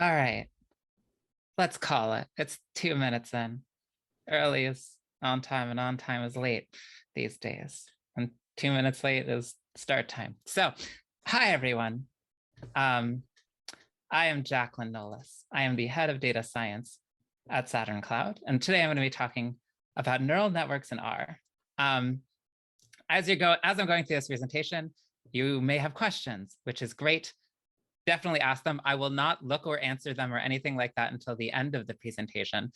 All right, let's call it. It's 2 minutes in. Early is on time and on time is late these days. And 2 minutes late is start time. So, hi everyone. Um, I am Jacqueline Nolis. I am the head of data science at Saturn Cloud. And today I'm going to be talking about neural networks in R. As I'm going through this presentation, you may have questions, which is great. Definitely ask them. I will not look or answer them or anything like that until the end of the presentation.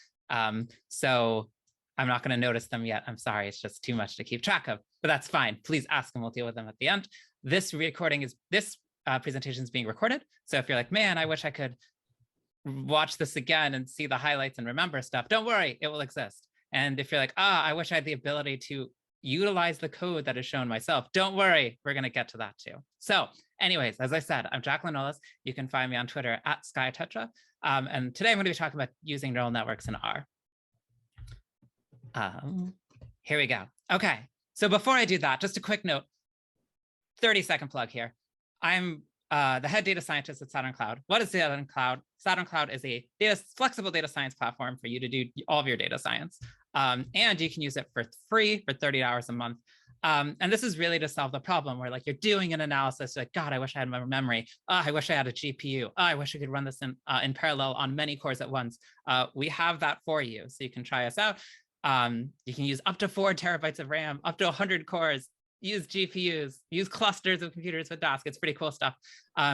So I'm not going to notice them yet. I'm sorry, it's just too much to keep track of, but that's fine. Please ask them. We'll deal with them at the end. This presentation is being recorded. So if you're like, man, I wish I could watch this again and see the highlights and remember stuff, don't worry, it will exist. And if you're like, I wish I had the ability to utilize the code that is shown myself, don't worry, we're going to get to that too. So anyways, as I said, I'm Jacqueline Nolis. You can find me on Twitter at SkyTetra. And today I'm going to be talking about using neural networks in R. Here we go. Okay, so before I do that, just a quick note, 30-second plug here. I'm the head data scientist at Saturn Cloud. What is Saturn Cloud? Saturn Cloud is a flexible data science platform for you to do all of your data science. And you can use it for free for 30 hours a month. And this is really to solve the problem where like you're doing an analysis, like, God, I wish I had my memory. I wish I had a GPU. I wish I could run this in parallel on many cores at once. We have that for you. So you can try us out. You can use up to 4 terabytes of RAM, up to 100 cores, use GPUs, use clusters of computers with Dask. It's pretty cool stuff.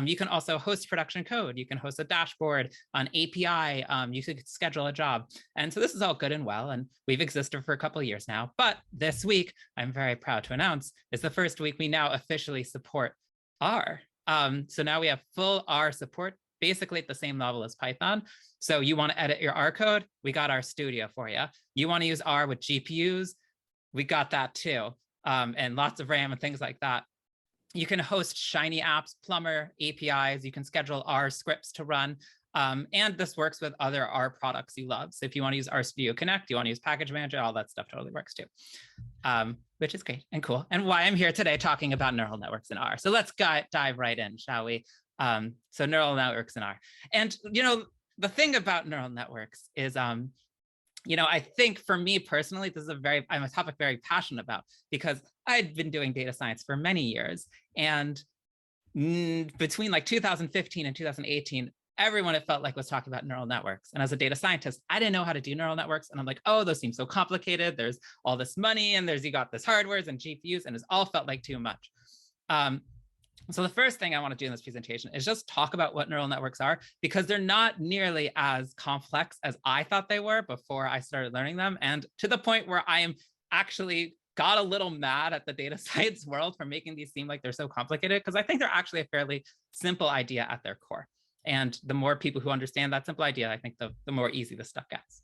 You can also host production code. You can host a dashboard, an API. You could schedule a job. And so this is all good and well. And we've existed for a couple of years now. But this week, I'm very proud to announce, is the first week we now officially support R. So now we have full R support, basically at the same level as Python. So you want to edit your R code, we got R Studio for you. You want to use R with GPUs, we got that too. And lots of RAM and things like that. You can host Shiny apps, Plumber APIs. You can schedule R scripts to run. And this works with other R products you love. So if you want to use RStudio Connect, you want to use Package Manager, all that stuff totally works too, which is great and cool. And why I'm here today talking about neural networks in R. So let's dive right in, shall we? So neural networks in R. And, the thing about neural networks is, I think for me personally, this is I'm a topic very passionate about because I'd been doing data science for many years. And between like 2015 and 2018, everyone it felt like was talking about neural networks. And as a data scientist, I didn't know how to do neural networks. And I'm like, oh, those seem so complicated. There's all this money and you got this hardwares and GPUs, and it's all felt like too much. So the first thing I want to do in this presentation is just talk about what neural networks are, because they're not nearly as complex as I thought they were before I started learning them. And to the point where I am actually got a little mad at the data science world for making these seem like they're so complicated, because I think they're actually a fairly simple idea at their core. And the more people who understand that simple idea, I think the more easy this stuff gets.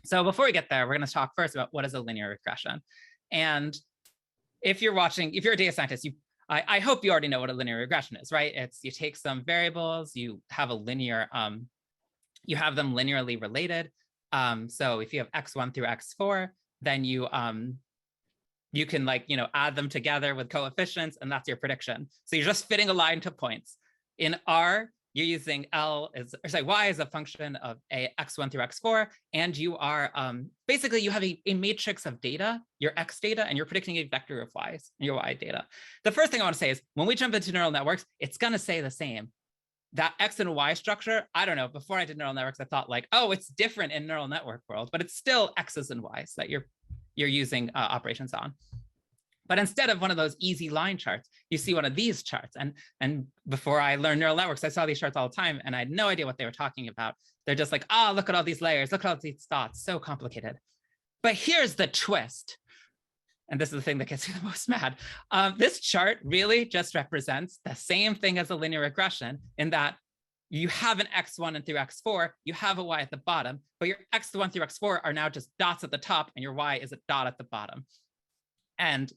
So before we get there, we're going to talk first about what is a linear regression. And if you're a data scientist, I hope you already know what a linear regression is, right? It's you take some variables, you have a linear, you have them linearly related. So if you have x1 through x4, then you can add them together with coefficients, and that's your prediction. So you're just fitting a line to points. In R, you're using y is a function of a x1 through x4, and you are basically you have a matrix of data, your x data, and you're predicting a vector of y's, your y data. The first thing I want to say is when we jump into neural networks, it's going to say the same. That x and y structure, I don't know, before I did neural networks, I thought like, oh, it's different in neural network world, but it's still x's and y's that you're using operations on. But instead of one of those easy line charts, you see one of these charts. And before I learned neural networks, I saw these charts all the time, and I had no idea what they were talking about. They're just like, oh, look at all these layers, look at all these dots, so complicated. But here's the twist. And this is the thing that gets me the most mad. This chart really just represents the same thing as a linear regression, in that you have an x1 and through x4, you have a y at the bottom, but your x1 through x4 are now just dots at the top, and your y is a dot at the bottom. And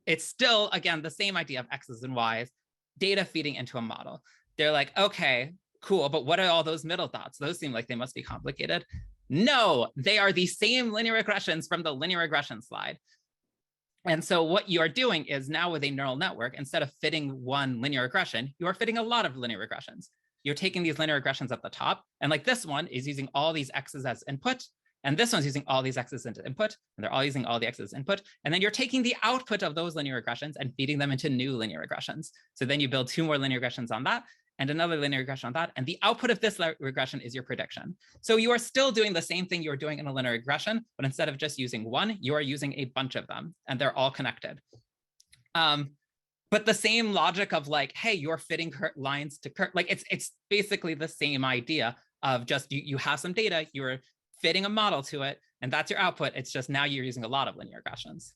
it's still, again, the same idea of x's and y's, data feeding into a model. They're like, okay, cool, but what are all those middle dots? Those seem like they must be complicated. No, they are the same linear regressions from the linear regression slide. And so what you are doing is now with a neural network, instead of fitting one linear regression, you are fitting a lot of linear regressions. you're taking these linear regressions at the top, and like this one is using all these x's as input, and this one's using all these x's into input, and they're all using all the x's input. And then you're taking the output of those linear regressions and feeding them into new linear regressions. So then you build 2 more linear regressions on that, and another linear regression on that. And the output of this regression is your prediction. So you are still doing the same thing you were doing in a linear regression, but instead of just using one, you are using a bunch of them, and they're all connected. But the same logic of like, hey, you're fitting lines to like it's basically the same idea of just you have some data, you're fitting a model to it, and that's your output. It's just now you're using a lot of linear regressions.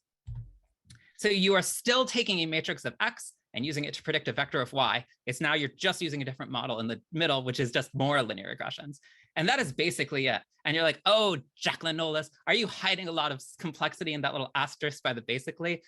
So you are still taking a matrix of X and using it to predict a vector of Y. It's now you're just using a different model in the middle, which is just more linear regressions. And that is basically it. And you're like, oh, Jacqueline Nolis, are you hiding a lot of complexity in that little asterisk by the basically?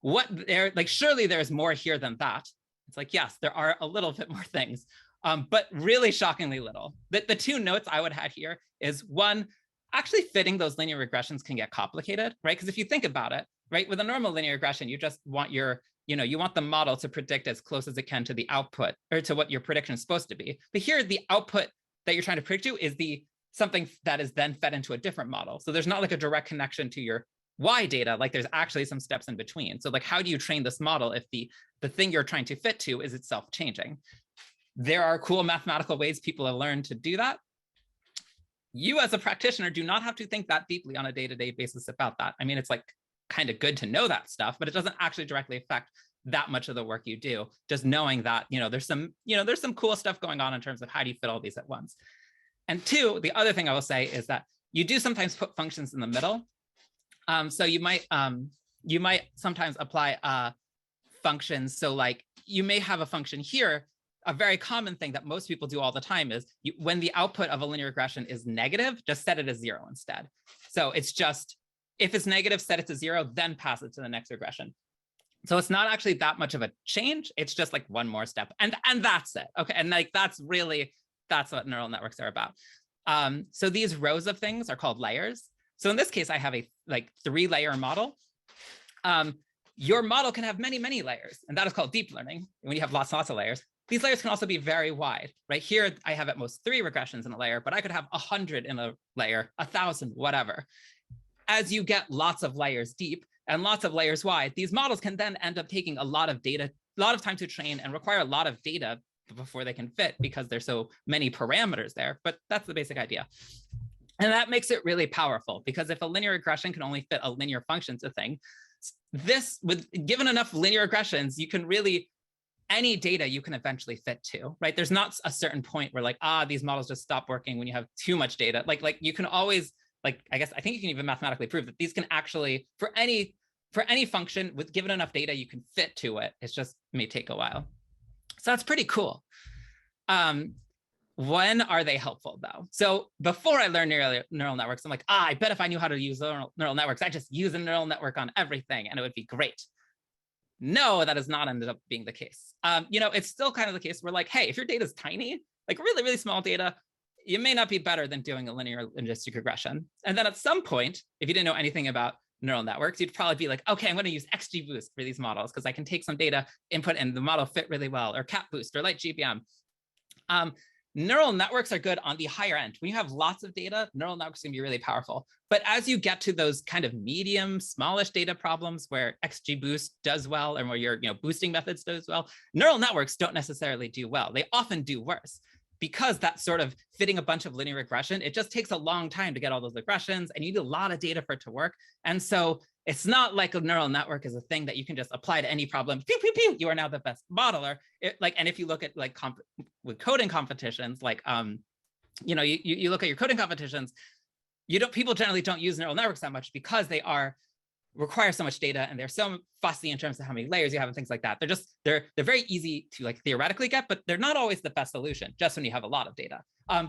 What there, like, surely there's more here than that. It's like, yes, there are a little bit more things, but really shockingly little. The 2 notes I would have here is one, actually fitting those linear regressions can get complicated, right? Because if you think about it, right, with a normal linear regression, you just want your, you want the model to predict as close as it can to the output or to what your prediction is supposed to be. But here, the output that you're trying to predict to is something that is then fed into a different model. So there's not like a direct connection to your Y data, like there's actually some steps in between. So like, how do you train this model if the thing you're trying to fit to is itself changing? There are cool mathematical ways people have learned to do that. You as a practitioner do not have to think that deeply on a day-to-day basis about that. I mean, it's like kind of good to know that stuff, but it doesn't actually directly affect that much of the work you do. Just knowing that, there's some cool stuff going on in terms of how do you fit all these at once. And 2, the other thing I will say is that you do sometimes put functions in the middle. So you might sometimes apply functions. So like you may have a function here. A very common thing that most people do all the time is when the output of a linear regression is negative, just set it as 0 instead. So it's just, if it's negative, set it to 0, then pass it to the next regression. So it's not actually that much of a change. It's just like one more step, and that's it. Okay, and like that's what neural networks are about. So these rows of things are called layers. So in this case, I have a 3-layer model. Your model can have many, many layers, and that is called deep learning. When you have lots and lots of layers, these layers can also be very wide, right? Here, I have at most 3 regressions in a layer, but I could have 100 in a layer, 1,000, whatever. As you get lots of layers deep and lots of layers wide, these models can then end up taking a lot of data, a lot of time to train, and require a lot of data before they can fit because there's so many parameters there. But that's the basic idea. And that makes it really powerful, because if a linear regression can only fit a linear function to thing, given enough linear regressions, you can really, any data you can eventually fit to, right? There's not a certain point where like, these models just stop working when you have too much data. Like you can always, I think you can even mathematically prove that these can actually, for any function with given enough data, you can fit to it. It's just may take a while. So that's pretty cool. When are they helpful though? So before I learned neural networks, I'm like, I bet if I knew how to use neural networks, I'd just use a neural network on everything and it would be great. No, that has not ended up being the case. It's still kind of the case where like, hey, if your data is tiny, like really, really small data, you may not be better than doing a linear logistic regression. And then at some point, if you didn't know anything about neural networks, you'd probably be like, okay, I'm going to use XGBoost for these models because I can take some data input and the model fit really well, or CatBoost or LightGBM. Neural networks are good on the higher end. When you have lots of data, neural networks can be really powerful. But as you get to those kind of medium, smallish data problems where XGBoost does well and where your boosting methods does well, neural networks don't necessarily do well. They often do worse, because that sort of fitting a bunch of linear regression, it just takes a long time to get all those regressions, and you need a lot of data for it to work. And so it's not like a neural network is a thing that you can just apply to any problem. Pew, pew, pew, you are now the best modeler. And if you look at like with coding competitions, like you look at your coding competitions, people generally don't use neural networks that much because they require so much data, and they're so fussy in terms of how many layers you have and things like that. They're very easy to like theoretically get, but they're not always the best solution just when you have a lot of data.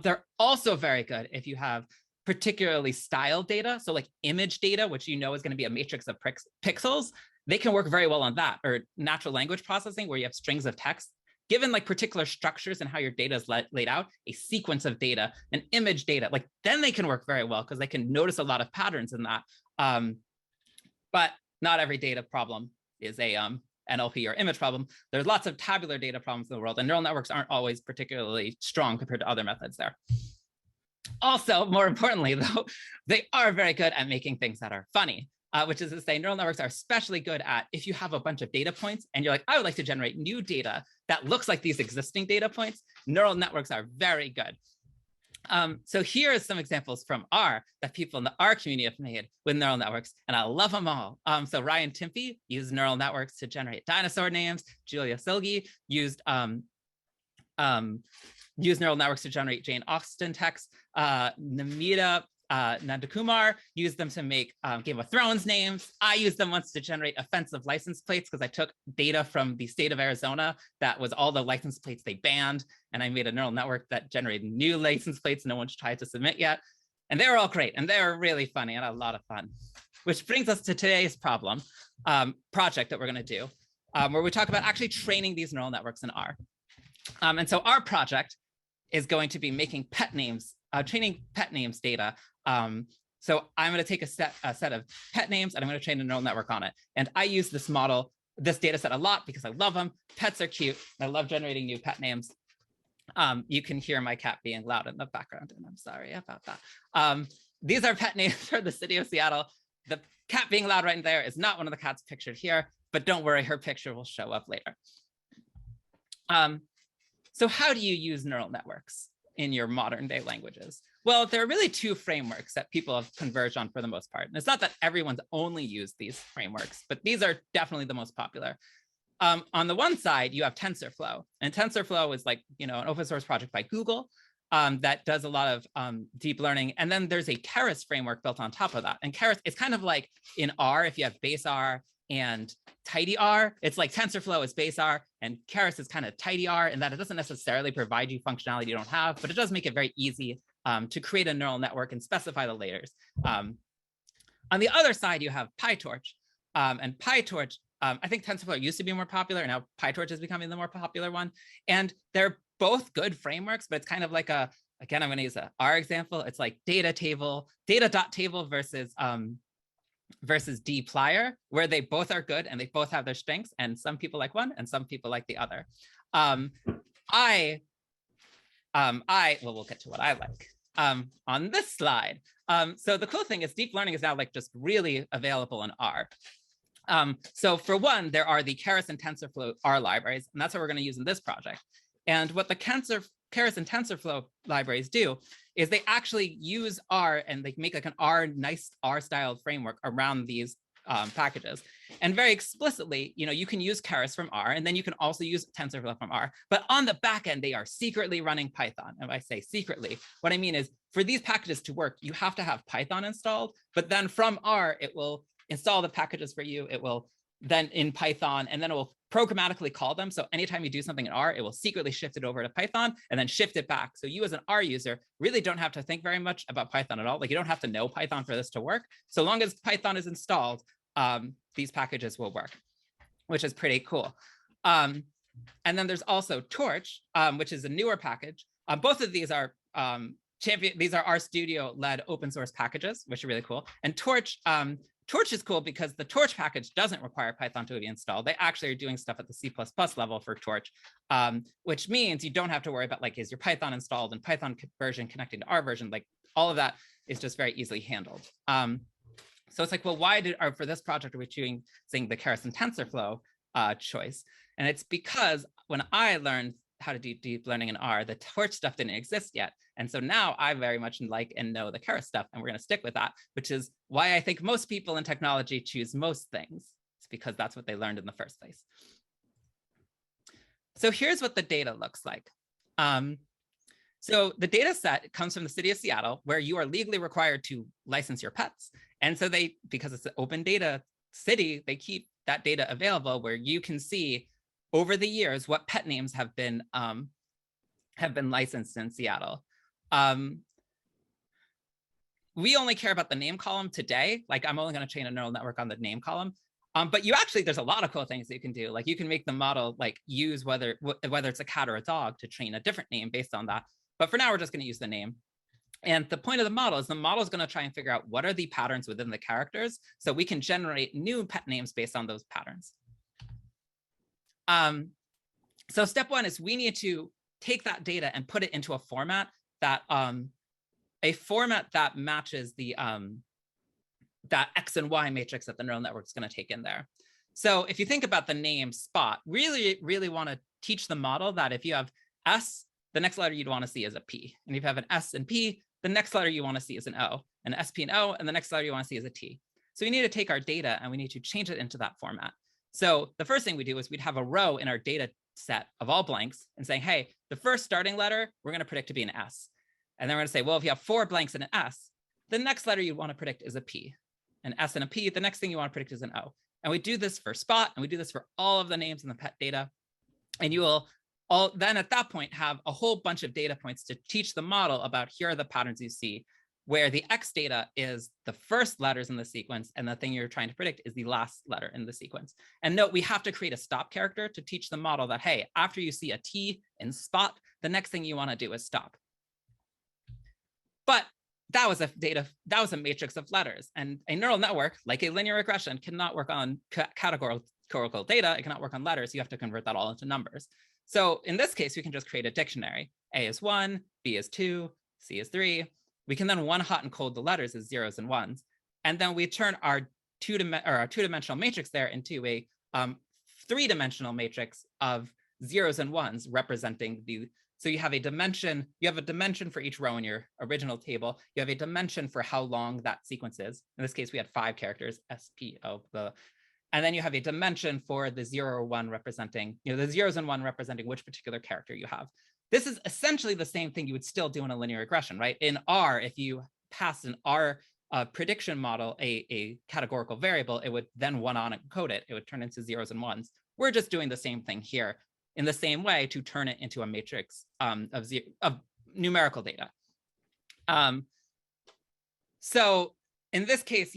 They're also very good if you have particularly styled data. So like image data, which is going to be a matrix of pixels, they can work very well on that. Or natural language processing, where you have strings of text, given like particular structures and how your data is laid out, a sequence of data, and image data, like then they can work very well because they can notice a lot of patterns in that. But not every data problem is a NLP or image problem. There's lots of tabular data problems in the world, and neural networks aren't always particularly strong compared to other methods there. Also, more importantly, though, they are very good at making things that are funny, which is to say neural networks are especially good at if you have a bunch of data points and you're like, I would like to generate new data that looks like these existing data points. Neural networks are very good. So here are some examples from R that people in the R community have made with neural networks, and I love them all. So Ryan Timpey used neural networks to generate dinosaur names. Julia Silge used neural networks to generate Jane Austen text. Namita Nandakumar used them to make Game of Thrones names. I used them once to generate offensive license plates because I took data from the state of Arizona that was all the license plates they banned, and I made a neural network that generated new license plates no one's tried to submit yet. And they were all great, and they were really funny and a lot of fun. Which brings us to today's project that we're going to do, where we talk about actually training these neural networks in R. And so our project is going to be making pet names, training pet names data. So I'm going to take a set of pet names and I'm going to train a neural network on it. And I use this model, this data set a lot because I love them. Pets are cute. And I love generating new pet names. You can hear my cat being loud in the background, and I'm sorry about that. These are pet names for the city of Seattle. The cat being loud right there is not one of the cats pictured here, but don't worry, her picture will show up later. So how do you use neural networks in your modern day languages? Well, there are really two frameworks that people have converged on for the most part. And it's not that everyone's only used these frameworks, but these are definitely the most popular. On the one side, you have TensorFlow, and TensorFlow is like, an open source project by Google that does a lot of deep learning. And then there's a Keras framework built on top of that. And Keras is kind of like in R, if you have base R and tidy R, it's like TensorFlow is base R and Keras is kind of tidy R, in that it doesn't necessarily provide you functionality you don't have, but it does make it very easy to create a neural network and specify the layers. On the other side, you have PyTorch, and PyTorch, I think TensorFlow used to be more popular, and now PyTorch is becoming the more popular one. And they're both good frameworks, but it's kind of like again, I'm going to use a R example. It's like data.table versus dplyr, where they both are good and they both have their strengths, and some people like one and some people like the other. We'll get to what I like on this slide. So the cool thing is deep learning is now like just really available in R. So for one, there are the Keras and TensorFlow R libraries, and that's what we're going to use in this project. And what the Keras and TensorFlow libraries do is they actually use R and they make like an nice R-style framework around these packages. And very explicitly, you can use Keras from R, and then you can also use TensorFlow from R. But on the back end, they are secretly running Python. And when I say secretly, what I mean is for these packages to work, you have to have Python installed. But then from R, it will install the packages for you. It will then in Python, and then it will programmatically call them. So anytime you do something in R, it will secretly shift it over to Python and then shift it back. So you as an R user really don't have to think very much about Python at all. Like you don't have to know Python for this to work. So long as Python is installed, these packages will work, which is pretty cool. And then there's also Torch, which is a newer package. Both of these are these are RStudio-led open source packages, which are really cool. And Torch is cool because the Torch package doesn't require Python to be installed. They actually are doing stuff at the C++ level for Torch, which means you don't have to worry about like, is your Python installed and Python version connecting to our version? Like all of that is just very easily handled. So it's like, well, for this project, are we choosing the Keras and TensorFlow choice? And it's because when I learned how to do deep learning in R, the Torch stuff didn't exist yet. And so now I very much like and know the Keras stuff, and we're going to stick with that, which is why I think most people in technology choose most things. It's because that's what they learned in the first place. So here's what the data looks like. So the data set comes from the city of Seattle, where you are legally required to license your pets. And so because it's an open data city, they keep that data available where you can see over the years what pet names have been licensed in Seattle. We only care about the name column today. Like I'm only going to train a neural network on the name column. But there's a lot of cool things that you can do. Like you can make the model like use whether it's a cat or a dog to train a different name based on that. But for now, we're just going to use the name. And the point of the model is going to try and figure out what are the patterns within the characters so we can generate new pet names based on those patterns. So step one is we need to take that data and put it into a format that matches the that X and Y matrix that the neural network is going to take in there. So if you think about the name Spot, really want to teach the model that if you have S, the next letter you'd want to see is a P. And if you have an S and P, the next letter you want to see is an O, an SP and O, and the next letter you want to see is a T. So we need to take our data and we need to change it into that format. So the first thing we do is we'd have a row in our data set of all blanks and saying, hey, the first starting letter, we're going to predict to be an S. And then we're going to say, well, if you have 4 blanks and an S, the next letter you want to predict is a P. An S and a P, the next thing you want to predict is an O. And we do this for Spot, and we do this for all of the names in the pet data. And you will then at that point have a whole bunch of data points to teach the model about here are the patterns you see, where the X data is the first letters in the sequence, and the thing you're trying to predict is the last letter in the sequence. And note, we have to create a stop character to teach the model that, hey, after you see a T in Spot, the next thing you want to do is stop. But that was a matrix of letters, and a neural network, like a linear regression, cannot work on categorical data. It cannot work on letters. You have to convert that all into numbers. So in this case, we can just create a dictionary. A is 1, B is 2, C is 3. We can then one hot and cold the letters as zeros and ones, and then we turn our two-dimensional matrix there into a three-dimensional matrix of zeros and ones representing the. So you have a dimension for each row in your original table. You have a dimension for how long that sequence is. In this case, we had 5 characters, S, P, O, and then you have a dimension for the 0 or 1 representing, the zeros and 1 representing which particular character you have. This is essentially the same thing you would still do in a linear regression, right? In R, if you pass an R prediction model, a categorical variable, it would then one-on encode it. It would turn into zeros and ones. We're just doing the same thing here in the same way to turn it into a matrix of numerical data. So in this case,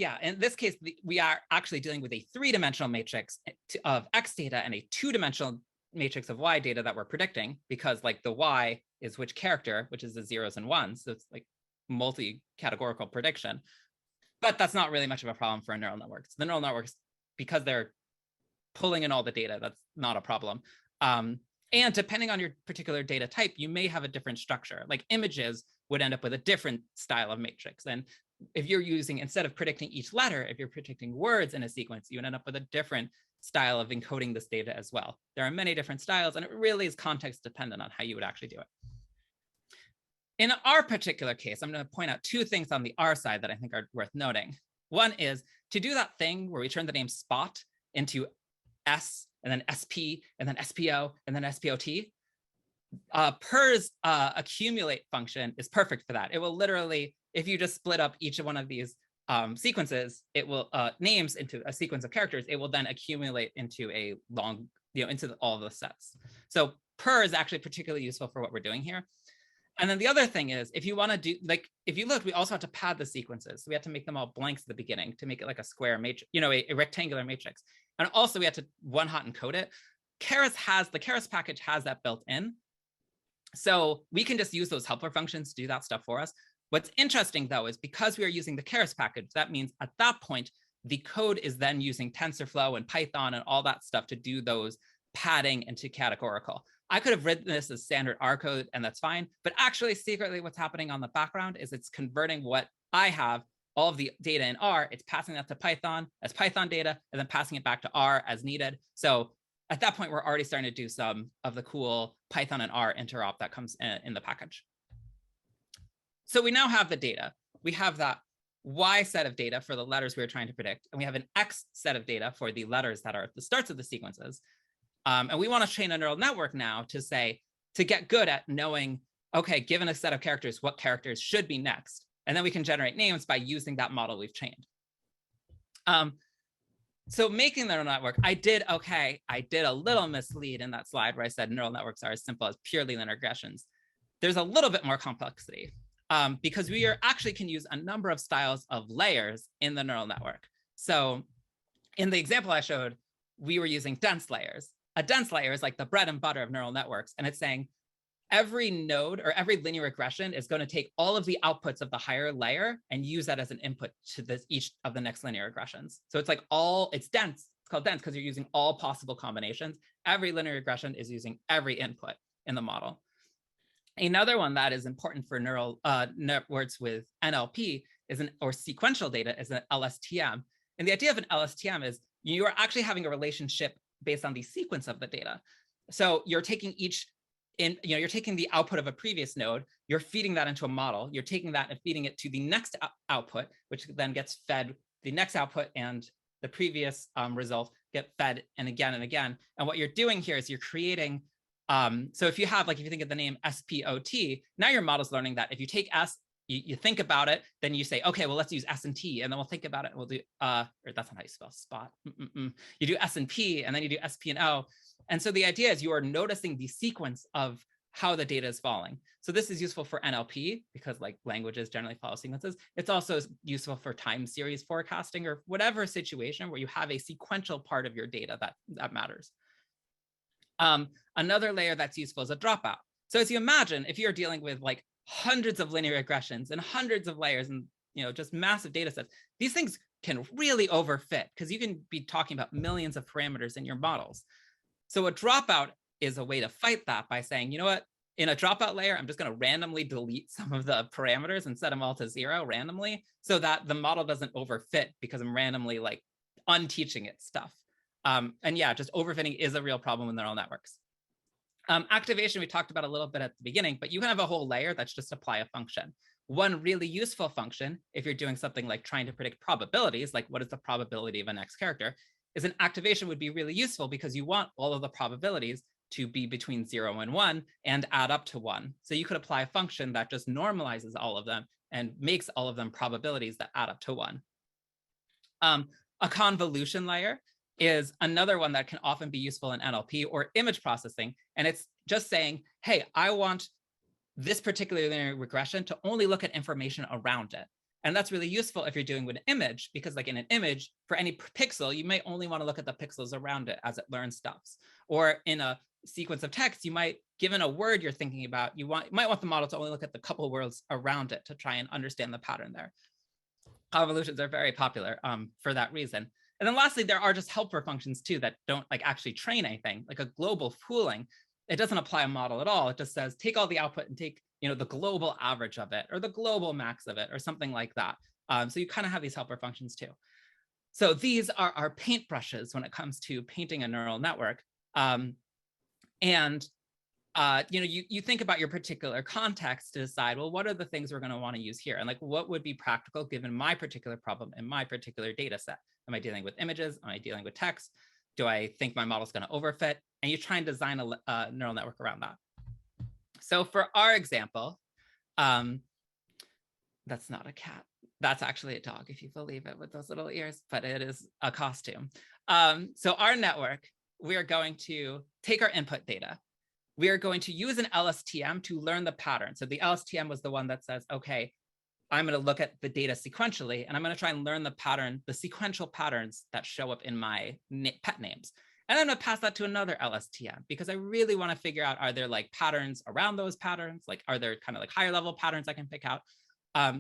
we are actually dealing with a 3-dimensional matrix of X data and a 2-dimensional matrix of Y data that we're predicting, because like the Y is which character, which is the zeros and ones. So it's like multi-categorical prediction. But that's not really much of a problem for a neural network. So the neural networks, because they're pulling in all the data, that's not a problem. And depending on your particular data type, you may have a different structure. Like images would end up with a different style of matrix. And if you're using, instead of predicting each letter, if you're predicting words in a sequence, you would end up with a different style of encoding this data as well. There are many different styles, and it really is context dependent on how you would actually do it. In our particular case, I'm going to point out 2 things on the R side that I think are worth noting. One is to do that thing where we turn the name Spot into S, and then SP, and then SPO, and then SPOT. PER's accumulate function is perfect for that. It will literally, if you just split up each one of these sequences, it will names into a sequence of characters, it will then accumulate into a long, into all the sets. So PER is actually particularly useful for what we're doing here. And then the other thing is, if you want to do, like, if you look, we also have to pad the sequences. So we have to make them all blanks at the beginning to make it like a square matrix, a rectangular matrix. And also we have to one hot encode it. The Keras package has that built in. So we can just use those helper functions to do that stuff for us. What's interesting though, is because we are using the Keras package, that means at that point, the code is then using TensorFlow and Python and all that stuff to do those padding into categorical. I could have written this as standard R code and that's fine, but actually secretly what's happening on the background is it's converting what I have, all of the data in R, it's passing that to Python as Python data, and then passing it back to R as needed. So at that point, we're already starting to do some of the cool Python and R interop that comes in the package. So we now have the data. We have that Y set of data for the letters we were trying to predict, and we have an X set of data for the letters that are at the starts of the sequences. And we want to train a neural network now to get good at knowing, okay, given a set of characters, what characters should be next. And then we can generate names by using that model we've trained. So making the neural network, I did a little mislead in that slide where I said neural networks are as simple as purely linear regressions. There's a little bit more complexity because we actually can use a number of styles of layers in the neural network. So in the example I showed, we were using dense layers. A dense layer is like the bread and butter of neural networks. And it's saying every node or every linear regression is going to take all of the outputs of the higher layer and use that as an input to each of the next linear regressions. So it's like it's dense, It's called dense because you're using all possible combinations. Every linear regression is using every input in the model. Another one that is important for neural networks with NLP or sequential data is an LSTM. And the idea of an LSTM is you are actually having a relationship based on the sequence of the data. So you're taking you're taking the output of a previous node, you're feeding that into a model, you're taking that and feeding it to the next output, which then gets fed the next output, and the previous result get fed and again and again. And what you're doing here is you're creating, so if you have, like, if you think of the name SPOT, now your model's learning that if you take S, you think about it, then you say, okay, well, let's use S and T, and then we'll think about it, and we'll do, or that's not how you spell spot. You do S and P, and then you do SP and O. And so the idea is you are noticing the sequence of how the data is falling. So this is useful for NLP because, like, languages generally follow sequences. It's also useful for time series forecasting or whatever situation where you have a sequential part of your data that matters. Another layer that's useful is a dropout. So as you imagine, if you're dealing with like hundreds of linear regressions and hundreds of layers and just massive data sets, these things can really overfit because you can be talking about millions of parameters in your models. So a dropout is a way to fight that by saying, you know what, in a dropout layer, I'm just going to randomly delete some of the parameters and set them all to 0 randomly so that the model doesn't overfit because I'm randomly like unteaching it stuff. And yeah, just overfitting is a real problem with neural networks. Activation, we talked about a little bit at the beginning, but you can have a whole layer that's just apply a function. One really useful function, if you're doing something like trying to predict probabilities, like what is the probability of a next character, is an activation would be really useful because you want all of the probabilities to be between 0 and 1 and add up to 1. So you could apply a function that just normalizes all of them and makes all of them probabilities that add up to 1. A convolution layer is another one that can often be useful in NLP or image processing. And it's just saying, hey, I want this particular linear regression to only look at information around it. And that's really useful if you're doing with an image, because like in an image, for any pixel, you may only want to look at the pixels around it as it learns stuff. Or in a sequence of text, you might, given a word you're thinking about, you might want the model to only look at the couple words around it to try and understand the pattern there. Convolutions are very popular for that reason. And then lastly, there are just helper functions too that don't like actually train anything, like a global pooling. It doesn't apply a model at all. It just says, take all the output and take the global average of it or the global max of it or something like that. So you kind of have these helper functions too. So these are our paintbrushes when it comes to painting a neural network. You think about your particular context to decide, well, what are the things we're going to want to use here? And like, what would be practical given my particular problem in my particular data set? Am I dealing with images? Am I dealing with text? Do I think my model's going to overfit? And you try and design a neural network around that. So for our example, that's not a cat. That's actually a dog, if you believe it, with those little ears, but it is a costume. So our network, we are going to take our input data. We are going to use an LSTM to learn the pattern. So the LSTM was the one that says, okay, I'm going to look at the data sequentially, and I'm going to try and learn the pattern, the sequential patterns that show up in my pet names. And I'm going to pass that to another LSTM because I really want to figure out, are there like patterns around those patterns? Like, are there kind of like higher level patterns I can pick out?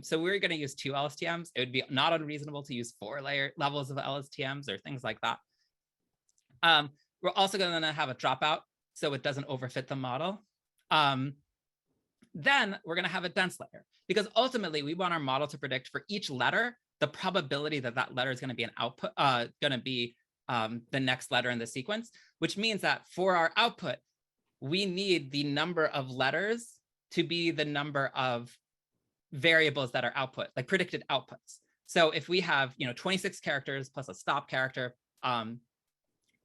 So we're going to use 2 LSTMs. It would be not unreasonable to use 4 levels of LSTMs or things like that. We're also going to have a dropout so it doesn't overfit the model. Then we're going to have a dense layer because ultimately we want our model to predict for each letter the probability that that letter is going to be an output, the next letter in the sequence, which means that for our output, we need the number of letters to be the number of variables that are output, like predicted outputs. So if we have 26 characters plus a stop character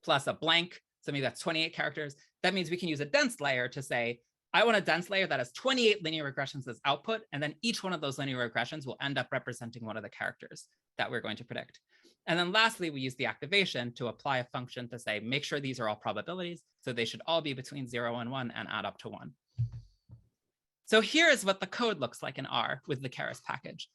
plus a blank, so maybe that's 28 characters, that means we can use a dense layer to say, I want a dense layer that has 28 linear regressions as output, and then each one of those linear regressions will end up representing one of the characters that we're going to predict. And then lastly, we use the activation to apply a function to say, make sure these are all probabilities, so they should all be between 0 and 1 and add up to 1. So here is what the code looks like in R with the Keras package.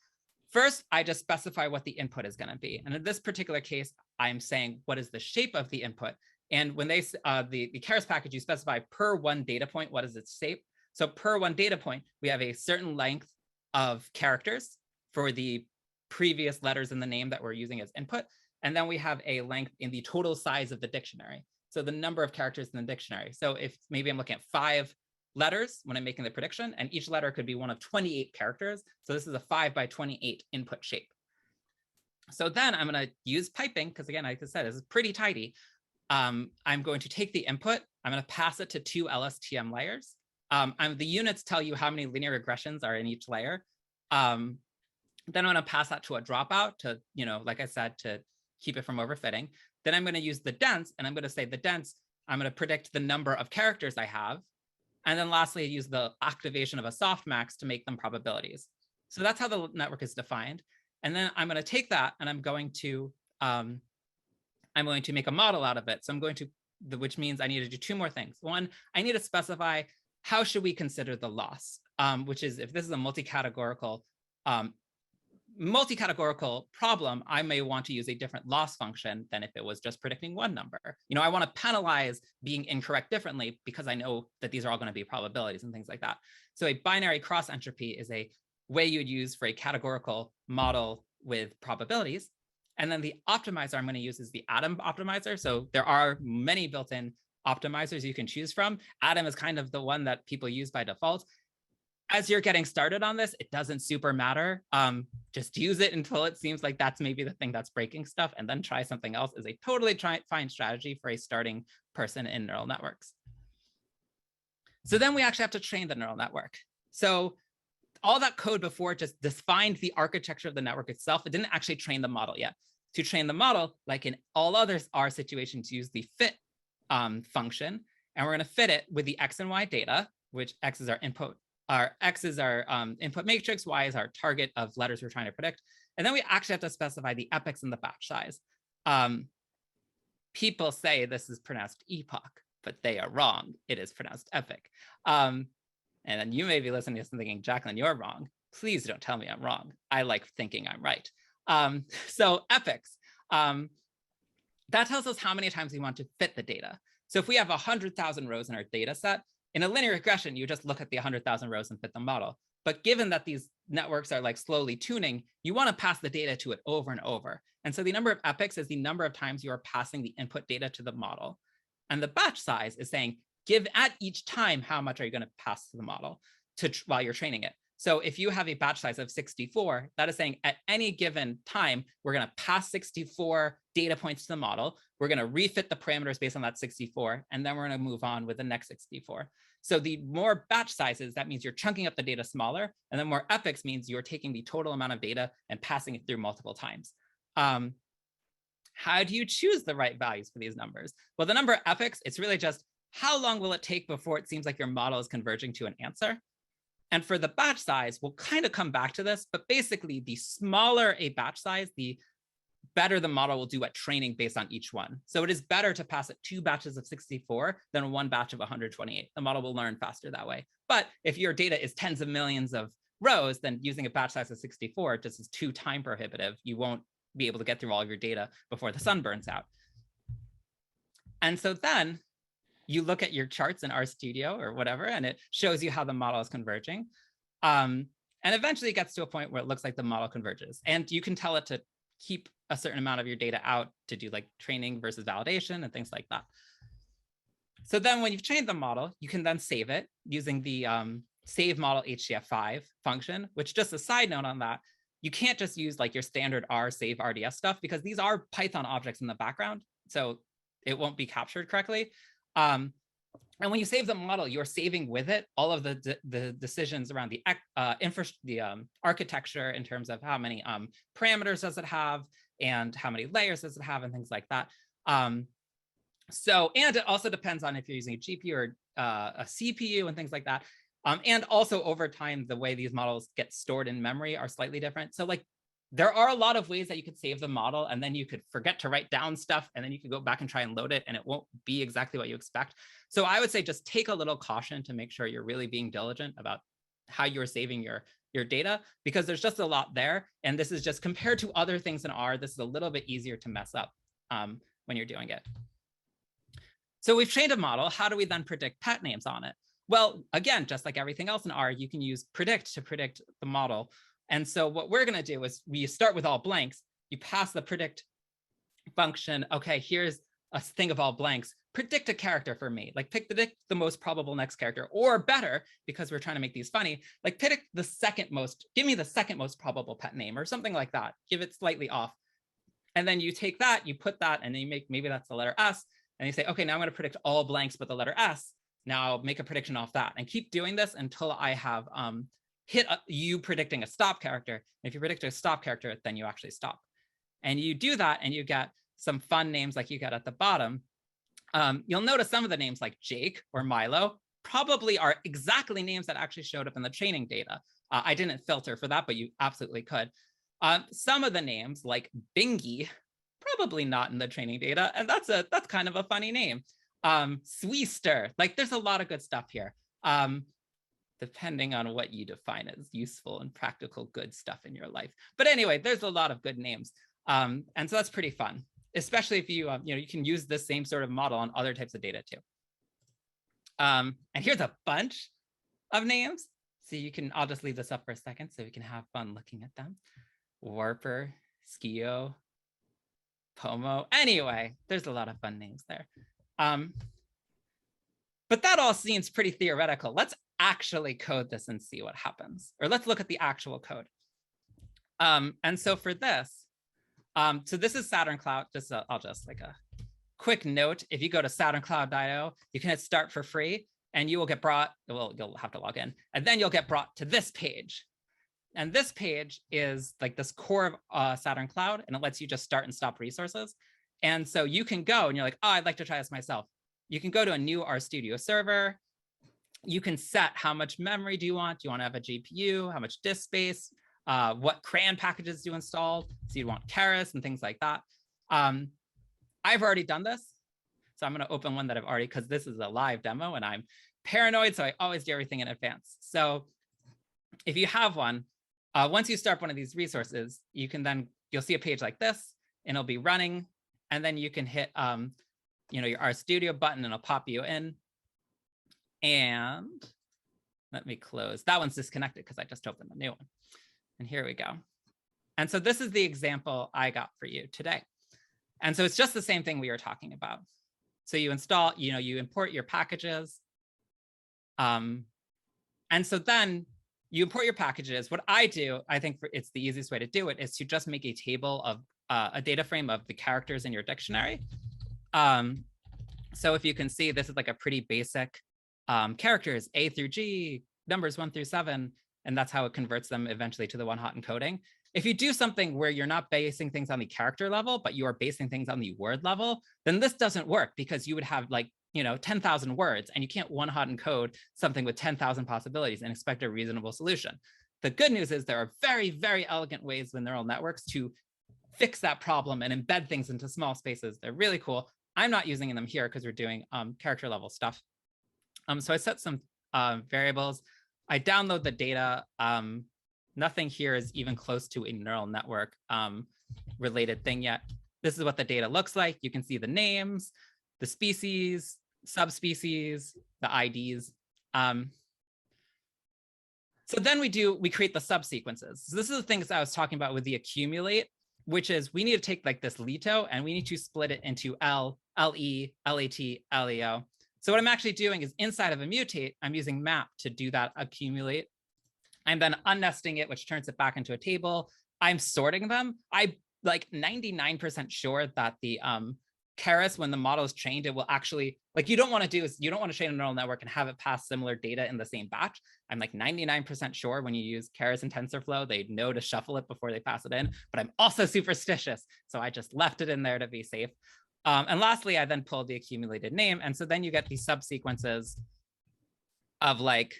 First, I just specify what the input is going to be. And in this particular case, I'm saying, what is the shape of the input? And when they the Keras package, you specify per one data point, what is its shape? So per one data point, we have a certain length of characters for the previous letters in the name that we're using as input. And then we have a length in the total size of the dictionary. So the number of characters in the dictionary. So if maybe I'm looking at 5 letters when I'm making the prediction, and each letter could be one of 28 characters. So this is a 5 by 28 input shape. So then I'm going to use piping, because again, like I said, this is pretty tidy. I'm going to take the input, I'm going to pass it to 2 LSTM layers. The units tell you how many linear regressions are in each layer. Then I'm going to pass that to a dropout to, like I said, to keep it from overfitting. Then I'm going to use the dense, and I'm going to say the dense, I'm going to predict the number of characters I have. And then lastly, I use the activation of a softmax to make them probabilities. So that's how the network is defined. And then I'm going to take that, and I'm going to make a model out of it. So I'm going to, which means I need to do 2 more things. One, I need to specify how should we consider the loss, which is if this is a multi-categorical problem, I may want to use a different loss function than if it was just predicting one number. I want to penalize being incorrect differently because I know that these are all going to be probabilities and things like that. So a binary cross entropy is a way you'd use for a categorical model with probabilities. And then the optimizer I'm going to use is the Atom optimizer. So there are many built-in optimizers you can choose from. Atom is kind of the one that people use by default. As you're getting started on this, it doesn't super matter. Just use it until it seems like that's maybe the thing that's breaking stuff, and then try something else is a totally fine strategy for a starting person in neural networks. So then we actually have to train the neural network. So all that code before just defined the architecture of the network itself. It didn't actually train the model yet. To train the model, like in all other R situations, use the fit function, and we're going to fit it with the X and Y data, which X is our input. X is our input matrix, Y is our target of letters we're trying to predict. And then we actually have to specify the epochs and the batch size. People say this is pronounced epoch, but they are wrong. It is pronounced epoch. And then you may be listening to this and thinking, Jacqueline, you're wrong. Please don't tell me I'm wrong. I like thinking I'm right. So epochs, that tells us how many times we want to fit the data. So if we have 100,000 rows in our data set, in a linear regression, you just look at the 100,000 rows and fit the model. But given that these networks are like slowly tuning, you want to pass the data to it over and over. And so the number of epochs is the number of times you are passing the input data to the model. And the batch size is saying, give at each time, how much are you going to pass to the model while you're training it? So if you have a batch size of 64, that is saying at any given time, we're going to pass 64 data points to the model. We're going to refit the parameters based on that 64, and then we're going to move on with the next 64. So the more batch sizes, that means you're chunking up the data smaller, and the more epochs means you're taking the total amount of data and passing it through multiple times. How do you choose the right values for these numbers? Well, the number of epochs, it's really just how long will it take before it seems like your model is converging to an answer? And for the batch size, we'll kind of come back to this, but basically the smaller a batch size, the better the model will do at training based on each one. So it is better to pass it 2 batches of 64 than 1 batch of 128. The model will learn faster that way. But if your data is tens of millions of rows, then using a batch size of 64 just is too time prohibitive. You won't be able to get through all of your data before the sun burns out. And so then you look at your charts in RStudio or whatever, and it shows you how the model is converging. And eventually it gets to a point where it looks like the model converges. And you can tell it to keep a certain amount of your data out to do like training versus validation and things like that. So then when you've trained the model, you can then save it using the save model HDF5 function, which, just a side note on that, you can't just use like your standard R save RDS stuff because these are Python objects in the background. So it won't be captured correctly. And when you save the model, you're saving with it all of the decisions around the architecture in terms of how many parameters does it have and how many layers does it have and things like that. And it also depends on if you're using a GPU or a CPU and things like that. And also over time, the way these models get stored in memory are slightly different. So like there are a lot of ways that you could save the model, and then you could forget to write down stuff, and then you could go back and try and load it, and it won't be exactly what you expect. So I would say just take a little caution to make sure you're really being diligent about how you're saving your data, because there's just a lot there. And this is just compared to other things in R, this is a little bit easier to mess up when you're doing it. So we've trained a model. How do we then predict pet names on it? Well, again, just like everything else in R, you can use predict to predict the model. And so what we're going to do is we start with all blanks. You pass the predict function, okay, here's a thing of all blanks, predict a character for me, like pick the most probable next character, or better, because we're trying to make these funny, like pick the second most, give me the second most probable pet name or something like that, give it slightly off. And then you take that, you put that, and then you make, maybe that's the letter S, and you say, okay, now I'm going to predict all blanks but the letter S. Now make a prediction off that, and keep doing this until I have hit you predicting a stop character. And if you predict a stop character, then you actually stop. And you do that, and you get some fun names like you get at the bottom. You'll notice some of the names like Jake or Milo probably are exactly names that actually showed up in the training data. I didn't filter for that, but you absolutely could. Some of the names like Bingy, probably not in the training data, and that's kind of a funny name. Sweester, like there's a lot of good stuff here. Depending on what you define as useful and practical good stuff in your life. But anyway, there's a lot of good names. And so that's pretty fun, especially if you, you can use this same sort of model on other types of data too. And here's a bunch of names. So you can, I'll just leave this up for a second so we can have fun looking at them. Warper, Skio, Pomo. Anyway, there's a lot of fun names there. But that all seems pretty theoretical. Let's actually code this and see what happens. Or let's look at the actual code. And so for this, so this is Saturn Cloud. I'll just like a quick note. If you go to saturncloud.io, you can hit start for free and you will get brought, well, you'll have to log in, and then you'll get brought to this page. And this page is like this core of Saturn Cloud, and it lets you just start and stop resources. And so you can go and you're like, oh, I'd like to try this myself. You can go to a new RStudio server. You can set how much memory do you want? Do you want to have a GPU? How much disk space? What CRAN packages do you install? So you want Keras and things like that. I've already done this. So I'm going to open one that I've already, because this is a live demo and I'm paranoid. So I always do everything in advance. So if you have one, once you start one of these resources, you can then, you'll see a page like this and it'll be running. And then you can hit, your RStudio button and it'll pop you in. And let me close. That one's disconnected because I just opened the new one. And here we go. And so this is the example I got for you today. And so it's just the same thing we were talking about. So you install, you import your packages. And so then you import your packages. What I do, I think it's the easiest way to do it, is to just make a table of a data frame of the characters in your dictionary. So if you can see, this is like a pretty basic characters, A through G, numbers 1 through 7, and that's how it converts them eventually to the one-hot encoding. If you do something where you're not basing things on the character level, but you are basing things on the word level, then this doesn't work, because you would have like, 10,000 words, and you can't one-hot encode something with 10,000 possibilities and expect a reasonable solution. The good news is there are very, very elegant ways with neural networks to fix that problem and embed things into small spaces. They're really cool. I'm not using them here because we're doing character level stuff. So I set some variables. I download the data. Nothing here is even close to a neural network related thing yet. This is what the data looks like. You can see the names, the species, subspecies, the IDs. So then we create the subsequences. So this is the things I was talking about with the accumulate, which is we need to take like this LITO and we need to split it into L, LE, LAT, LEO. So what I'm actually doing is inside of a mutate, I'm using map to do that accumulate. I'm then unnesting it, which turns it back into a table. I'm sorting them. I'm like 99% sure that the Keras, when the model is trained, it will actually, like, you don't want to train a neural network and have it pass similar data in the same batch. I'm like 99% sure when you use Keras and TensorFlow, they know to shuffle it before they pass it in, but I'm also superstitious. So I just left it in there to be safe. And lastly, I then pulled the accumulated name. And so then you get these subsequences of like,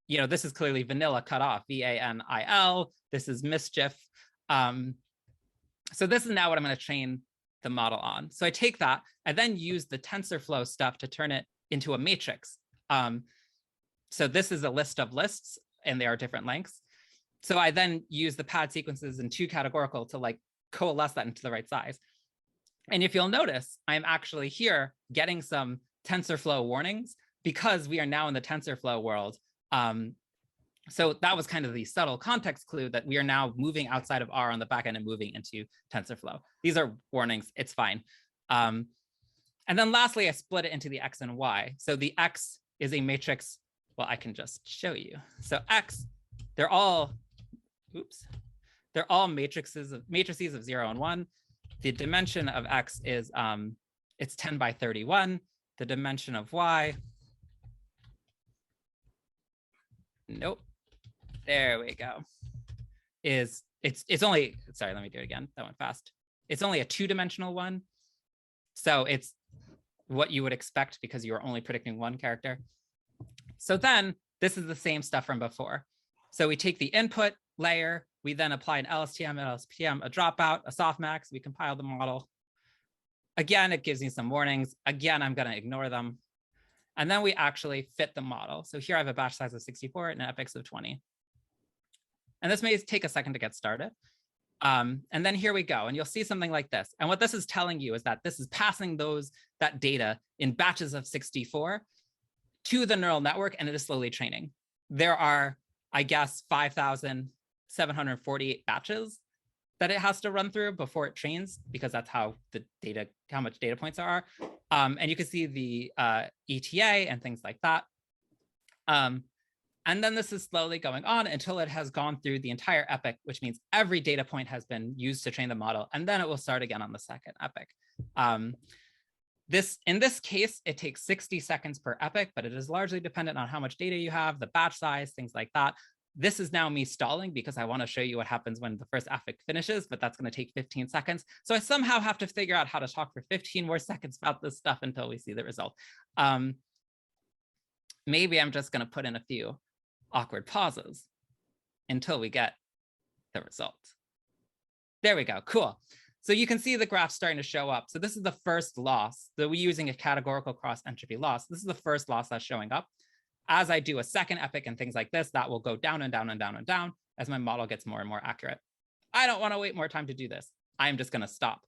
this is clearly vanilla cut off, VANIL. This is mischief. So this is now what I'm going to train the model on. So I take that, I then use the TensorFlow stuff to turn it into a matrix. So this is a list of lists, and they are different lengths. So I then use the pad sequences in 2 categorical to like coalesce that into the right size. And if you'll notice, I'm actually here getting some TensorFlow warnings because we are now in the TensorFlow world. So that was kind of the subtle context clue that we are now moving outside of R on the back end and moving into TensorFlow. These are warnings, it's fine. And then lastly, I split it into the X and Y. So the X is a matrix. Well, I can just show you. So X, they're all matrices of 0 and 1. The dimension of X is it's 10 by 31. The dimension of Y, nope. There we go. It's only, sorry, let me do it again. That went fast. It's only a 2-dimensional one. So it's what you would expect because you are only predicting one character. So then this is the same stuff from before. So we take the input layer, we then apply an LSTM, LSPM, a dropout, a softmax, we compile the model. Again, it gives me some warnings. Again, I'm going to ignore them. And then we actually fit the model. So here I have a batch size of 64 and an epochs of 20. And this may take a second to get started. And then here we go. And you'll see something like this. And what this is telling you is that this is passing that data in batches of 64 to the neural network, and it is slowly training. There are, I guess, 5,748 batches that it has to run through before it trains, because that's how much data points there are. And you can see the ETA and things like that. And then this is slowly going on until it has gone through the entire epoch, which means every data point has been used to train the model, and then it will start again on the second epoch. In this case, it takes 60 seconds per epoch, but it is largely dependent on how much data you have, the batch size, things like that. This is now me stalling because I want to show you what happens when the first epoch finishes, but that's going to take 15 seconds. So I somehow have to figure out how to talk for 15 more seconds about this stuff until we see the result. Maybe I'm just going to put in a few awkward pauses until we get the result. There we go. Cool. So you can see the graph starting to show up. So this is the first loss. So we're using a categorical cross entropy loss. This is the first loss that's showing up. As I do a second epoch and things like this, that will go down and down and down and down as my model gets more and more accurate. I don't want to wait more time to do this. I'm just going to stop.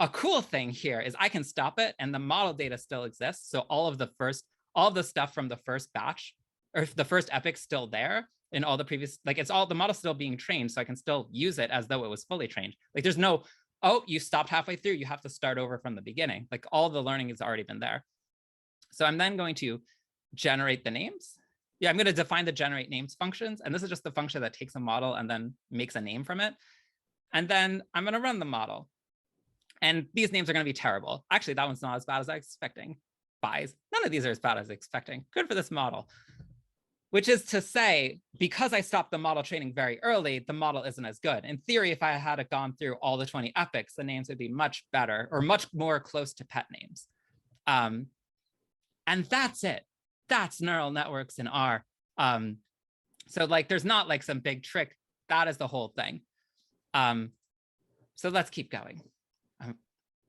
A cool thing here is I can stop it and the model data still exists. So all of the stuff from the first batch, or if the first epoch still there in all the previous, like it's all, the model's still being trained, so I can still use it as though it was fully trained. Like there's no, oh, you stopped halfway through, you have to start over from the beginning. Like all the learning has already been there. So I'm then going to generate the names. Yeah, I'm going to define the generate names functions. And this is just the function that takes a model and then makes a name from it. And then I'm going to run the model. And these names are going to be terrible. Actually, that one's not as bad as I was expecting. Buys. None of these are as bad as expecting. Good for this model. Which is to say, because I stopped the model training very early, the model isn't as good. In theory, if I had gone through all the 20 epochs, the names would be much better or much more close to pet names. And that's it. That's neural networks in R. So like, there's not like some big trick. That is the whole thing. So let's keep going.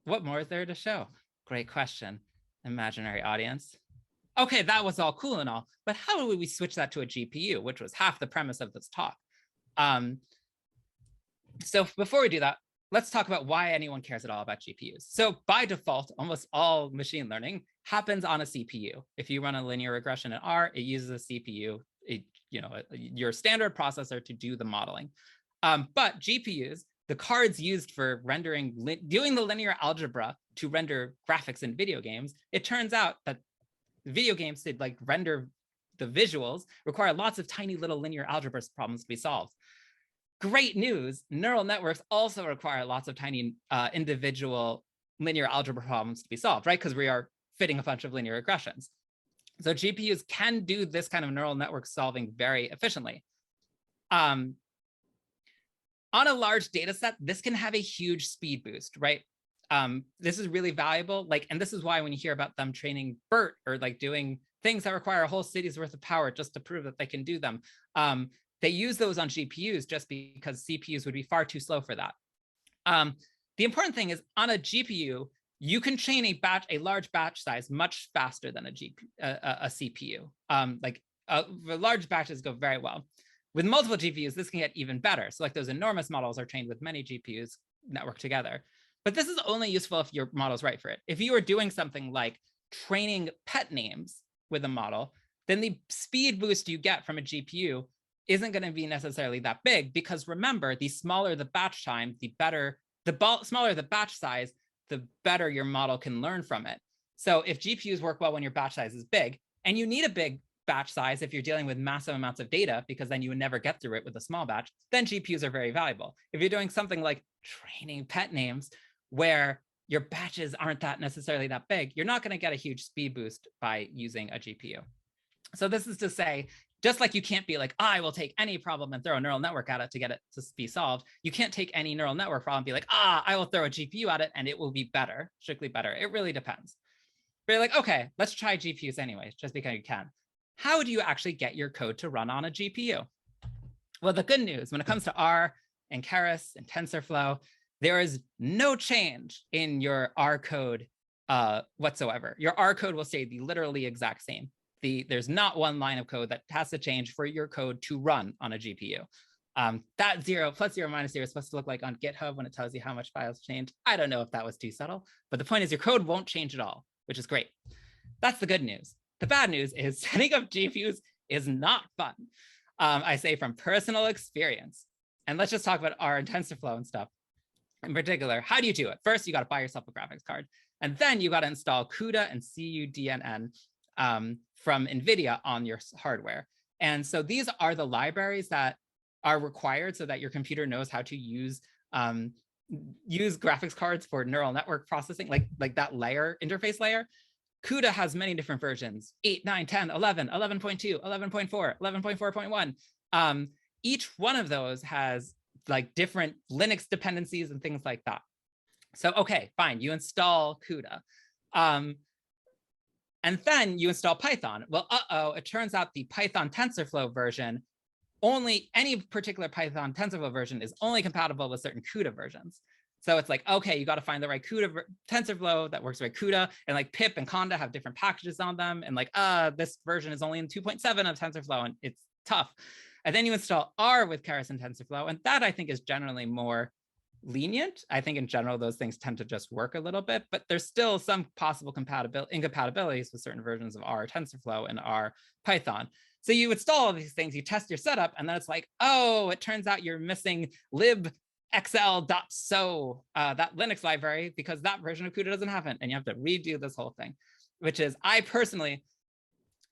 What more is there to show? Great question, imaginary audience. Okay, that was all cool and all, but how would we switch that to a GPU, which was half the premise of this talk? So before we do that, let's talk about why anyone cares at all about GPUs. So by default, almost all machine learning happens on a CPU. If you run a linear regression in R, it uses a CPU, your standard processor to do the modeling. But GPUs, the cards used for doing the linear algebra to render graphics in video games, it turns out that video games to like render the visuals require lots of tiny little linear algebra problems to be solved. Great news, neural networks also require lots of tiny individual linear algebra problems to be solved, right? Because we are fitting a bunch of linear regressions. So GPUs can do this kind of neural network solving very efficiently. On a large data set, this can have a huge speed boost, right? This is really valuable. And this is why when you hear about them training BERT or like doing things that require a whole city's worth of power just to prove that they can do them, they use those on GPUs just because CPUs would be far too slow for that. The important thing is on a GPU, you can train a large batch size much faster than a CPU. The large batches go very well. With multiple GPUs, this can get even better. So like those enormous models are trained with many GPUs networked together. But this is only useful if your model's right for it. If you are doing something like training pet names with a model, then the speed boost you get from a GPU isn't going to be necessarily that big, because remember, the smaller the batch time, the better, smaller the batch size, the better your model can learn from it. So if GPUs work well when your batch size is big, and you need a big batch size if you're dealing with massive amounts of data, because then you would never get through it with a small batch, then GPUs are very valuable. If you're doing something like training pet names, where your batches aren't that necessarily that big, you're not going to get a huge speed boost by using a GPU. So this is to say, just like you can't be like, oh, I will take any problem and throw a neural network at it to get it to be solved, you can't take any neural network problem and be like, I will throw a GPU at it and it will be better, strictly better. It really depends. But you're like, okay, let's try GPUs anyways, just because you can. How do you actually get your code to run on a GPU? Well, the good news, when it comes to R and Keras and TensorFlow, there is no change in your R code whatsoever. Your R code will stay the literally exact same. There's not one line of code that has to change for your code to run on a GPU. That 0 plus 0 minus 0 is supposed to look like on GitHub when it tells you how much files changed. I don't know if that was too subtle, but the point is your code won't change at all, which is great. That's the good news. The bad news is setting up GPUs is not fun. I say from personal experience. And let's just talk about R and TensorFlow and stuff. In particular, how do you do it? First, you got to buy yourself a graphics card. And then you got to install CUDA and CUDNN from NVIDIA on your hardware. And so these are the libraries that are required so that your computer knows how to use graphics cards for neural network processing, like that layer, interface layer. CUDA has many different versions, 8, 9, 10, 11, 11.2, 11.4, 11.4.1. Each one of those has like different Linux dependencies and things like that. So, okay, fine, you install CUDA. And then you install Python. Well, it turns out the Python TensorFlow version, any particular Python TensorFlow version is only compatible with certain CUDA versions. So it's like, okay, you got to find the right CUDA TensorFlow that works with CUDA, and like pip and conda have different packages on them. And like, this version is only in 2.7 of TensorFlow, and it's tough. And then you install R with Keras and TensorFlow, and that I think is generally more lenient. I think in general, those things tend to just work a little bit, but there's still some possible incompatibilities with certain versions of R TensorFlow and R Python. So you install all these things, you test your setup, and then it's like, oh, it turns out you're missing libxl.so, that Linux library, because that version of CUDA doesn't have it, and you have to redo this whole thing, which is, I personally,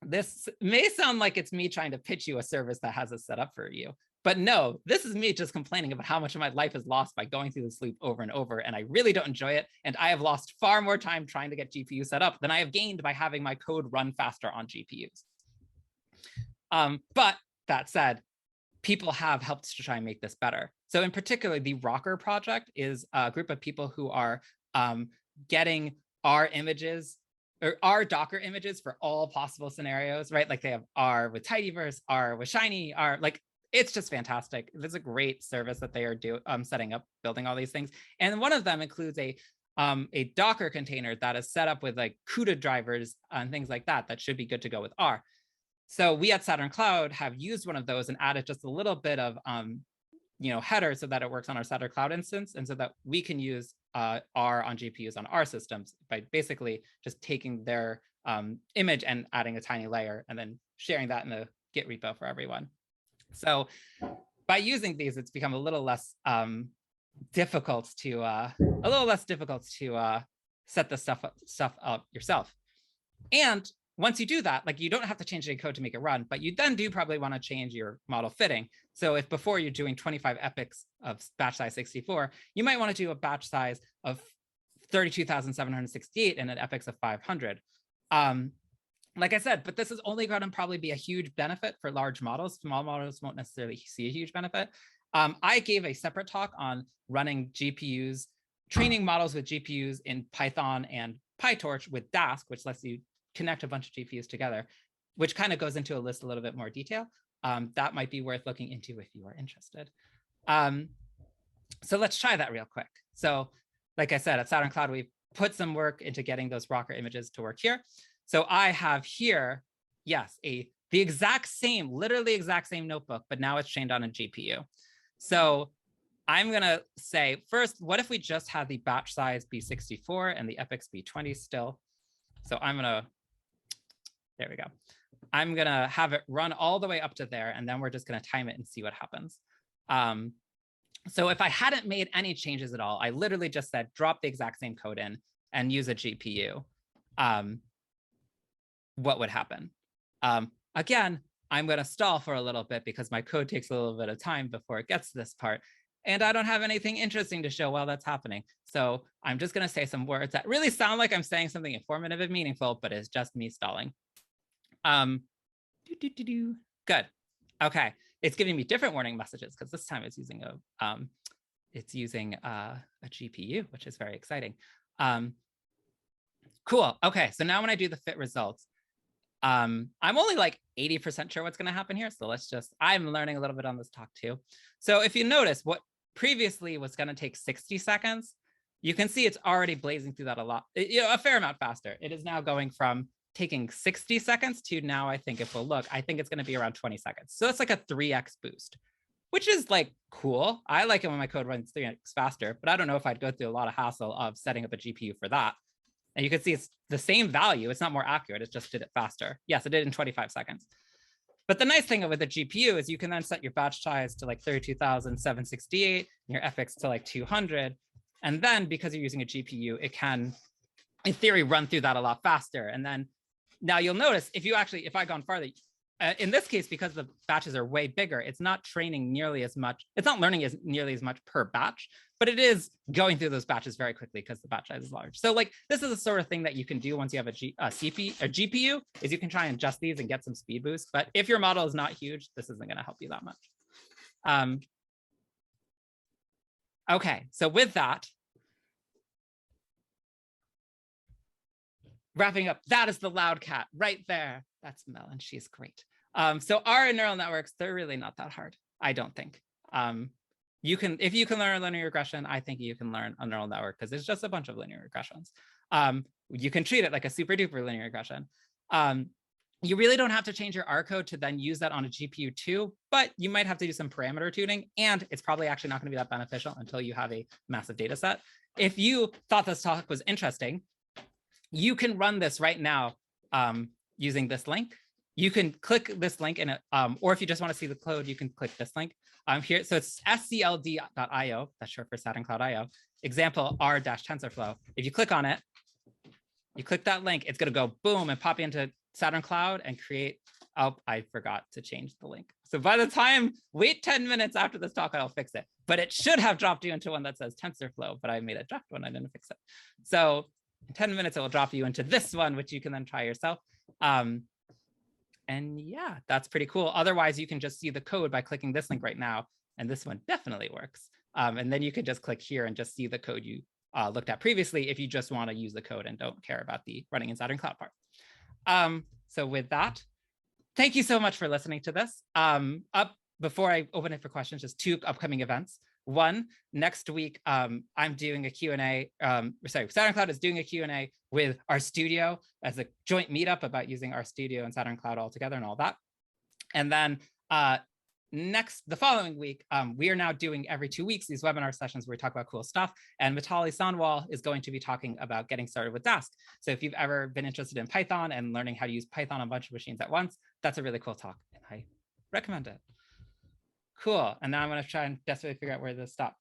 this may sound like it's me trying to pitch you a service that has it set up for you, but no, this is me just complaining about how much of my life is lost by going through this loop over and over, and I really don't enjoy it, and I have lost far more time trying to get GPU set up than I have gained by having my code run faster on GPUs. But that said, people have helped to try and make this better. So in particular, the Rocker project is a group of people who are getting R images or R Docker images for all possible scenarios, right? Like they have R with tidyverse, R with shiny, R, like it's just fantastic. There's a great service that they are setting up, building all these things. And one of them includes a Docker container that is set up with like CUDA drivers and things like that, that should be good to go with R. So we at Saturn Cloud have used one of those and added just a little bit of header so that it works on our Saturn Cloud instance, and so that we can use R on GPUs on our systems by basically just taking their image and adding a tiny layer and then sharing that in the Git repo for everyone. So by using these, it's become a little less difficult to set the stuff up yourself. And once you do that, like you don't have to change any code to make it run, but you then do probably want to change your model fitting. So if before you're doing 25 epochs of batch size 64, you might want to do a batch size of 32,768 and an epochs of 500. Like I said, but this is only going to probably be a huge benefit for large models. Small models won't necessarily see a huge benefit. I gave a separate talk on running GPUs, training models with GPUs in Python and PyTorch with Dask, which lets you connect a bunch of GPUs together, which kind of goes into a list a little bit more detail. That might be worth looking into if you are interested. So let's try that real quick. So like I said, at Saturn Cloud, we put some work into getting those Rocker images to work here. So I have here, yes, the exact same, literally exact same notebook, but now it's trained on a GPU. So I'm going to say, first, what if we just had the batch size be 64 and the epochs be 20 still? So I'm going to, there we go. I'm going to have it run all the way up to there, and then we're just going to time it and see what happens. So if I hadn't made any changes at all, I literally just said, drop the exact same code in and use a GPU, what would happen? Again, I'm going to stall for a little bit because my code takes a little bit of time before it gets to this part. And I don't have anything interesting to show while that's happening. So I'm just going to say some words that really sound like I'm saying something informative and meaningful, but it's just me stalling. Good. Okay. It's giving me different warning messages because this time it's using a GPU, which is very exciting. Cool. Okay. So now when I do the fit results, I'm only like 80% sure what's going to happen here. So I'm learning a little bit on this talk too. So if you notice what previously was going to take 60 seconds, you can see it's already blazing through that a fair amount faster. It is now going from taking 60 seconds to now, I think if we'll look, I think it's going to be around 20 seconds. So it's like a 3x boost, which is like cool. I like it when my code runs 3x faster, but I don't know if I'd go through a lot of hassle of setting up a GPU for that. And you can see it's the same value. It's not more accurate. It just did it faster. Yes, it did in 25 seconds. But the nice thing with the GPU is you can then set your batch size to like 32,768, and your FX to like 200. And then because you're using a GPU, it can, in theory, run through that a lot faster. And then now you'll notice if I gone farther, in this case, because the batches are way bigger, it's not training nearly as much. It's not learning nearly as much per batch, but it is going through those batches very quickly because the batch size is large. So like this is the sort of thing that you can do once you have a GPU, is you can try and adjust these and get some speed boost. But if your model is not huge, this isn't going to help you that much. Okay, so with that, wrapping up, that is the loud cat right there. That's Mel, and she's great. So our neural networks, they're really not that hard, I don't think. If you can learn a linear regression, I think you can learn a neural network because it's just a bunch of linear regressions. You can treat it like a super duper linear regression. You really don't have to change your R code to then use that on a GPU too, but you might have to do some parameter tuning, and it's probably actually not going to be that beneficial until you have a massive data set. If you thought this talk was interesting, you can run this right now using this link. You can click this link in it, or if you just want to see the code, you can click this link here. So it's scld.io, that's short for Saturn Cloud IO, example r-TensorFlow. If you click on it, you click that link, it's going to go boom and pop into Saturn Cloud and create. Oh, I forgot to change the link. So by the time, wait 10 minutes after this talk, I'll fix it. But it should have dropped you into one that says TensorFlow, but I made a draft one, I didn't fix it. So in 10 minutes, it will drop you into this one, which you can then try yourself. And yeah, that's pretty cool. Otherwise, you can just see the code by clicking this link right now. And this one definitely works. And then you can just click here and just see the code you looked at previously if you just want to use the code and don't care about the running in Saturn Cloud part. So with that, thank you so much for listening to this. Before I open it for questions, just 2 upcoming events. One, next week, I'm doing a Q&A. Saturn Cloud is doing a Q&A with RStudio as a joint meetup about using RStudio and Saturn Cloud all together and all that. And then the following week, we are now doing every 2 weeks these webinar sessions where we talk about cool stuff. And Mitali Sanwal is going to be talking about getting started with Dask. So if you've ever been interested in Python and learning how to use Python on a bunch of machines at once, that's a really cool talk. And I recommend it. Cool. And now I'm going to try and desperately figure out where this stops.